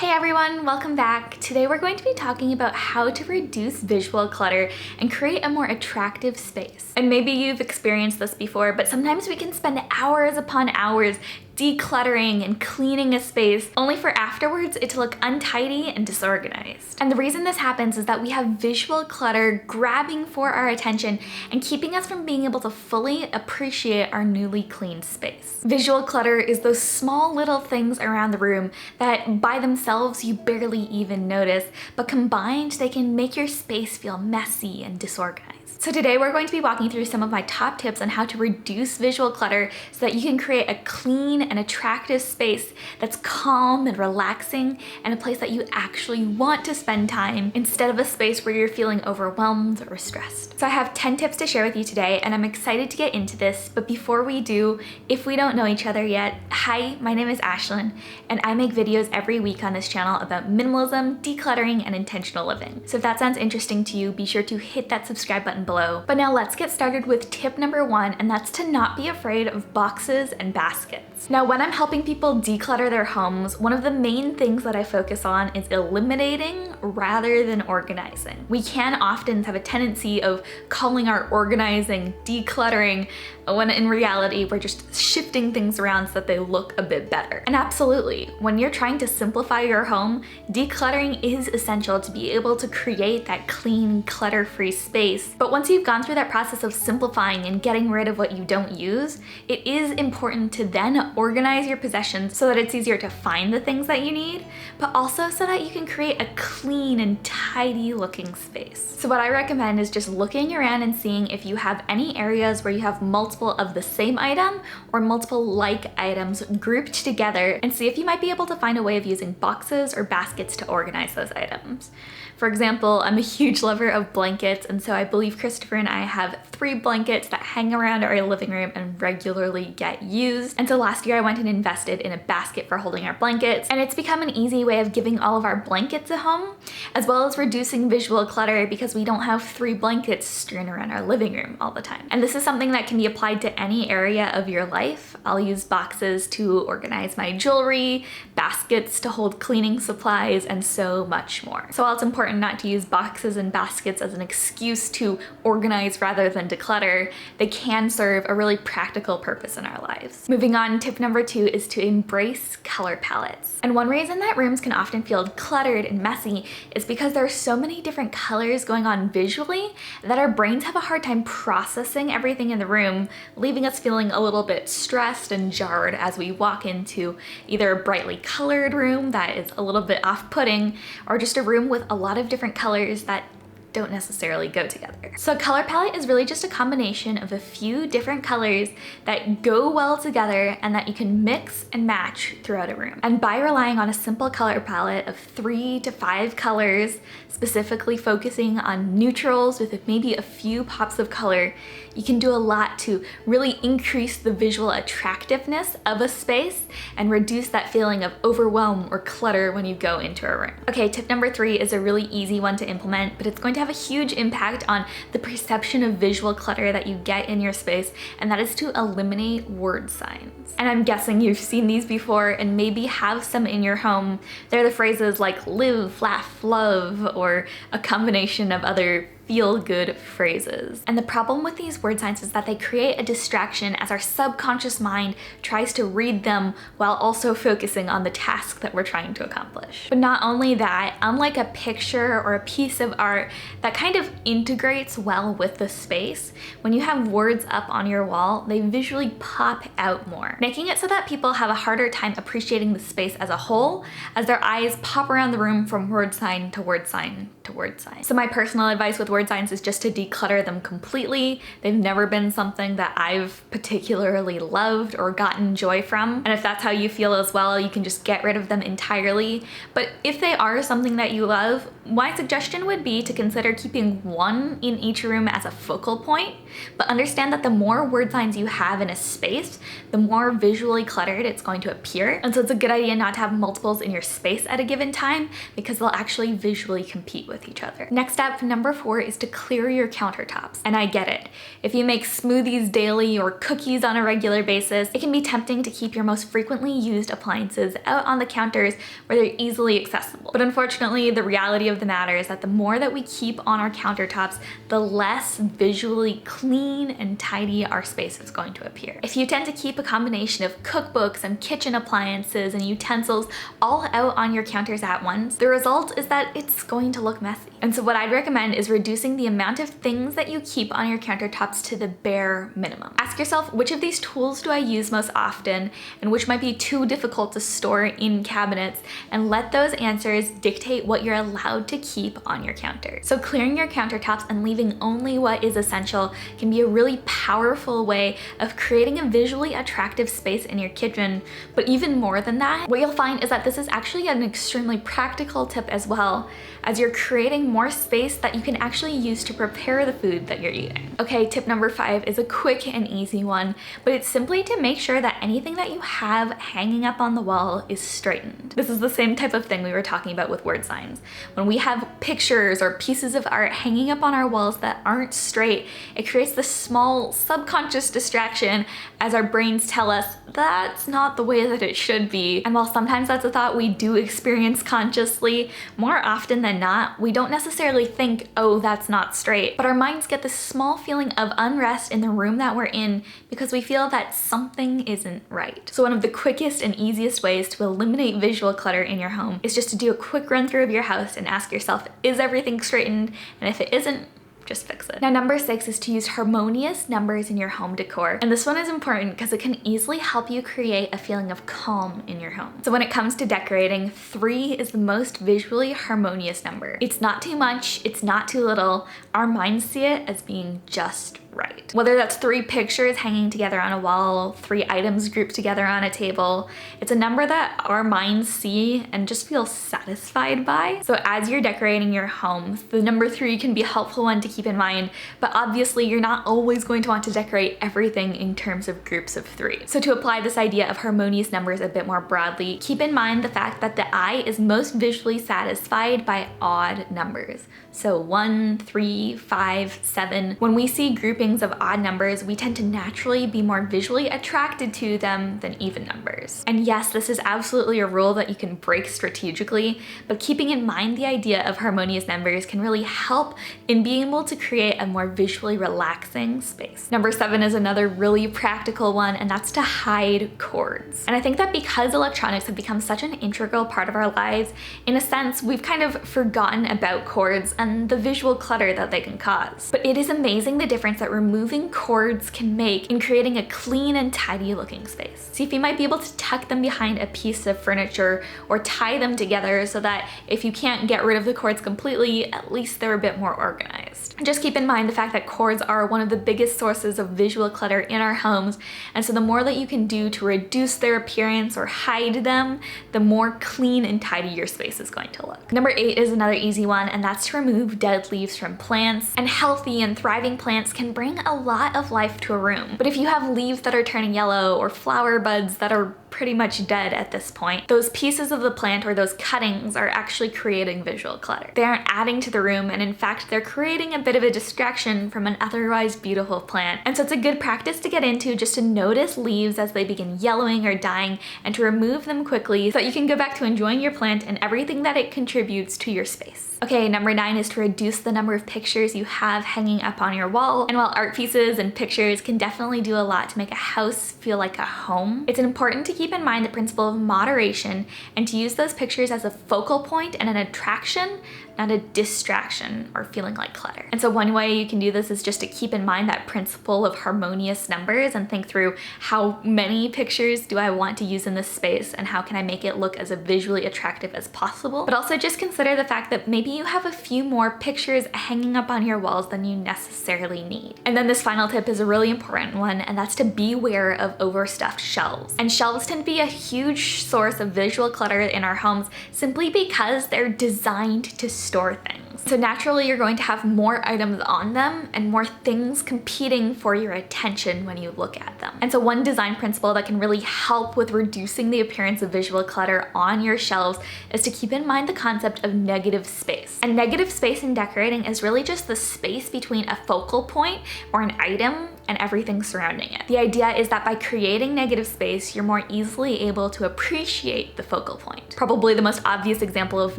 Hey everyone, welcome back. Today we're going to be talking about how to reduce visual clutter and create a more attractive space. And maybe you've experienced this before, but sometimes we can spend hours upon hours decluttering and cleaning a space, only for afterwards it to look untidy and disorganized. And the reason this happens is that we have visual clutter grabbing for our attention and keeping us from being able to fully appreciate our newly cleaned space. Visual clutter is those small little things around the room that by themselves you barely even notice, but combined they can make your space feel messy and disorganized. So today we're going to be walking through some of my top tips on how to reduce visual clutter so that you can create a clean and attractive space that's calm and relaxing and a place that you actually want to spend time instead of a space where you're feeling overwhelmed or stressed. So I have 10 tips to share with you today and I'm excited to get into this, but before we do, if we don't know each other yet, hi, my name is Ashlynne and I make videos every week on this channel about minimalism, decluttering, and intentional living. So if that sounds interesting to you, be sure to hit that subscribe button below. But now let's get started with tip number 1, and that's to not be afraid of boxes and baskets. Now, when I'm helping people declutter their homes, one of the main things that I focus on is eliminating rather than organizing. We can often have a tendency of calling our organizing decluttering when in reality we're just shifting things around so that they look a bit better. And absolutely, when you're trying to simplify your home, decluttering is essential to be able to create that clean, clutter-free space. But once you've gone through that process of simplifying and getting rid of what you don't use, it is important to then organize your possessions so that it's easier to find the things that you need, but also so that you can create a clean and tidy looking space. So what I recommend is just looking around and seeing if you have any areas where you have multiple of the same item or multiple like items grouped together, and see if you might be able to find a way of using boxes or baskets to organize those items. For example, I'm a huge lover of blankets, and so I believe Christopher and I have 3 blankets that hang around our living room and regularly get used. And so last year I went and invested in a basket for holding our blankets, and it's become an easy way of giving all of our blankets a home, as well as reducing visual clutter because we don't have 3 blankets strewn around our living room all the time. And this is something that can be applied to any area of your life. I'll use boxes to organize my jewelry, baskets to hold cleaning supplies, and so much more. So while it's important not to use boxes and baskets as an excuse to organize rather than declutter, they can serve a really practical purpose in our lives. Moving on, tip number 2 is to embrace color palettes. And one reason that rooms can often feel cluttered and messy is because there are so many different colors going on visually that our brains have a hard time processing everything in the room, leaving us feeling a little bit stressed and jarred as we walk into either a brightly colored room that is a little bit off-putting, or just a room with a lot of different colors that don't necessarily go together. So a color palette is really just a combination of a few different colors that go well together and that you can mix and match throughout a room. And by relying on a simple color palette of 3 to 5 colors, specifically focusing on neutrals with maybe a few pops of color, you can do a lot to really increase the visual attractiveness of a space and reduce that feeling of overwhelm or clutter when you go into a room. Okay, tip number 3 is a really easy one to implement, but it's going to have a huge impact on the perception of visual clutter that you get in your space, and that is to eliminate word signs. And I'm guessing you've seen these before and maybe have some in your home. They're the phrases like live, laugh, love, or a combination of other feel-good phrases. And the problem with these word signs is that they create a distraction as our subconscious mind tries to read them while also focusing on the task that we're trying to accomplish. But not only that, unlike a picture or a piece of art that kind of integrates well with the space, when you have words up on your wall, they visually pop out more, making it so that people have a harder time appreciating the space as a whole as their eyes pop around the room from word sign to word sign to word sign. So my personal advice with word signs is just to declutter them completely. They've never been something that I've particularly loved or gotten joy from. And if that's how you feel as well, you can just get rid of them entirely. But if they are something that you love, my suggestion would be to consider keeping 1 in each room as a focal point, but understand that the more word signs you have in a space, the more visually cluttered it's going to appear. And so it's a good idea not to have multiples in your space at a given time because they'll actually visually compete with each other. Next up, number 4 is to clear your countertops. And I get it. If you make smoothies daily or cookies on a regular basis, it can be tempting to keep your most frequently used appliances out on the counters where they're easily accessible. But unfortunately, the reality of the matter is that the more that we keep on our countertops, the less visually clean and tidy our space is going to appear. If you tend to keep a combination of cookbooks and kitchen appliances and utensils all out on your counters at once, the result is that it's going to look messy. And so what I'd recommend is reducing the amount of things that you keep on your countertops to the bare minimum. Ask yourself, which of these tools do I use most often and which might be too difficult to store in cabinets, and let those answers dictate what you're allowed to keep on your counter. So clearing your countertops and leaving only what is essential can be a really powerful way of creating a visually attractive space in your kitchen. But even more than that, what you'll find is that this is actually an extremely practical tip as well, as you're creating more space that you can actually use to prepare the food that you're eating. Okay, tip number 5 is a quick and easy one, but it's simply to make sure that anything that you have hanging up on the wall is straightened. This is the same type of thing we were talking about with word signs. When we have pictures or pieces of art hanging up on our walls that aren't straight, it creates this small subconscious distraction as our brains tell us that's not the way that it should be. And while sometimes that's a thought we do experience consciously, more often than not, we don't necessarily think, oh, that's not straight. But our minds get this small feeling of unrest in the room that we're in because we feel that something isn't right. So one of the quickest and easiest ways to eliminate visual clutter in your home is just to do a quick run through of your house and ask yourself, is everything straightened? And if it isn't, just fix it. Now, number 6 is to use harmonious numbers in your home decor. And this one is important because it can easily help you create a feeling of calm in your home. So when it comes to decorating, 3 is the most visually harmonious number. It's not too much, it's not too little. Our minds see it as being just right. Whether that's 3 pictures hanging together on a wall, 3 items grouped together on a table, it's a number that our minds see and just feel satisfied by. So as you're decorating your home, the number 3 can be a helpful one to keep in mind, but obviously you're not always going to want to decorate everything in terms of groups of 3. So to apply this idea of harmonious numbers a bit more broadly, keep in mind the fact that the eye is most visually satisfied by odd numbers. So 1, 3, 5, 7. When we see groupings of odd numbers, we tend to naturally be more visually attracted to them than even numbers. And yes, this is absolutely a rule that you can break strategically, but keeping in mind the idea of harmonious numbers can really help in being able to create a more visually relaxing space. Number 7 is another really practical one, and that's to hide cords. And I think that because electronics have become such an integral part of our lives, in a sense, we've kind of forgotten about cords and the visual clutter that they can cause. But it is amazing the difference that removing cords can make in creating a clean and tidy looking space. See if you might be able to tuck them behind a piece of furniture or tie them together so that if you can't get rid of the cords completely, at least they're a bit more organized. Just keep in mind the fact that cords are one of the biggest sources of visual clutter in our homes, and so the more that you can do to reduce their appearance or hide them, the more clean and tidy your space is going to look. Number 8 is another easy one, and that's to remove dead leaves from plants. And healthy and thriving plants can bring a lot of life to a room. But if you have leaves that are turning yellow or flower buds that are pretty much dead at this point, those pieces of the plant or those cuttings are actually creating visual clutter. They aren't adding to the room, and in fact, they're creating a bit of a distraction from an otherwise beautiful plant. And so it's a good practice to get into, just to notice leaves as they begin yellowing or dying and to remove them quickly so that you can go back to enjoying your plant and everything that it contributes to your space. Okay, number 9 is to reduce the number of pictures you have hanging up on your wall. And while art pieces and pictures can definitely do a lot to make a house feel like a home, it's important to keep in mind the principle of moderation and to use those pictures as a focal point and an attraction, not a distraction or feeling like clutter. And so one way you can do this is just to keep in mind that principle of harmonious numbers and think through how many pictures do I want to use in this space and how can I make it look as visually attractive as possible. But also just consider the fact that maybe you have a few more pictures hanging up on your walls than you necessarily need. And then this final tip is a really important one, and that's to beware of overstuffed shelves. And shelves tend to be a huge source of visual clutter in our homes simply because they're designed to store things. shelves. So naturally, you're going to have more items on them and more things competing for your attention when you look at them. And so one design principle that can really help with reducing the appearance of visual clutter on your shelves is to keep in mind the concept of negative space. And negative space in decorating is really just the space between a focal point or an item and everything surrounding it. The idea is that by creating negative space, you're more easily able to appreciate the focal point. Probably the most obvious example of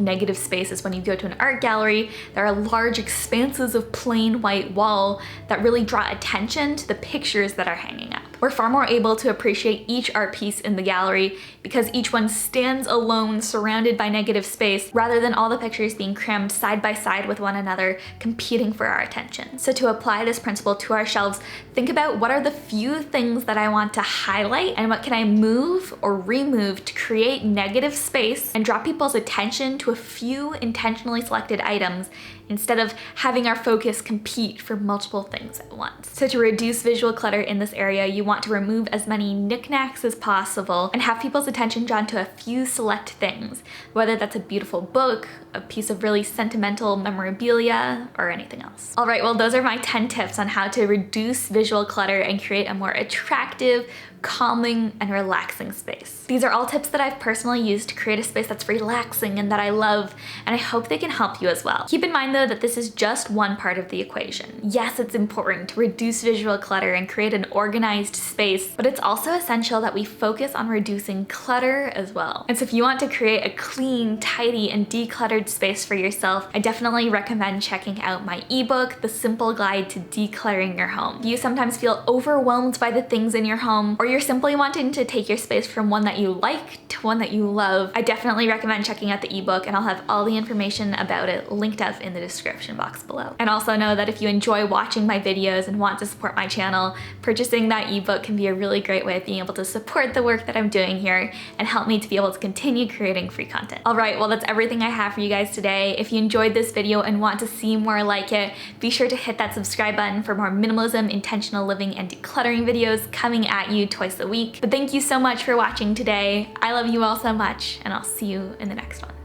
negative space is when you go to an art gallery. There are large expanses of plain white wall that really draw attention to the pictures that are hanging up. We're far more able to appreciate each art piece in the gallery because each one stands alone, surrounded by negative space, rather than all the pictures being crammed side by side with one another, competing for our attention. So to apply this principle to our shelves, think about what are the few things that I want to highlight and what can I move or remove to create negative space and draw people's attention to a few intentionally selected items instead of having our focus compete for multiple things at once. So to reduce visual clutter in this area, you want to remove as many knickknacks as possible and have people's attention drawn to a few select things, whether that's a beautiful book, a piece of really sentimental memorabilia, or anything else. All right, well, those are my 10 tips on how to reduce visual clutter and create a more attractive, calming, and relaxing space. These are all tips that I've personally used to create a space that's relaxing and that I love, and I hope they can help you as well. Keep in mind though that this is just one part of the equation. Yes, it's important to reduce visual clutter and create an organized space, but it's also essential that we focus on reducing clutter as well. And so if you want to create a clean, tidy, and decluttered space for yourself, I definitely recommend checking out my ebook, The Simple Guide to Decluttering Your Home. If you sometimes feel overwhelmed by the things in your home, or you're simply wanting to take your space from one that you like to one that you love, I definitely recommend checking out the ebook, and I'll have all the information about it linked up in the description box below. And also know that if you enjoy watching my videos and want to support my channel, purchasing that ebook can be a really great way of being able to support the work that I'm doing here and help me to be able to continue creating free content. All right, well, that's everything I have for you guys today. If you enjoyed this video and want to see more like it, be sure to hit that subscribe button for more minimalism, intentional living, and decluttering videos coming at you twice a week. But thank you so much for watching today. I love you all so much, and I'll see you in the next one.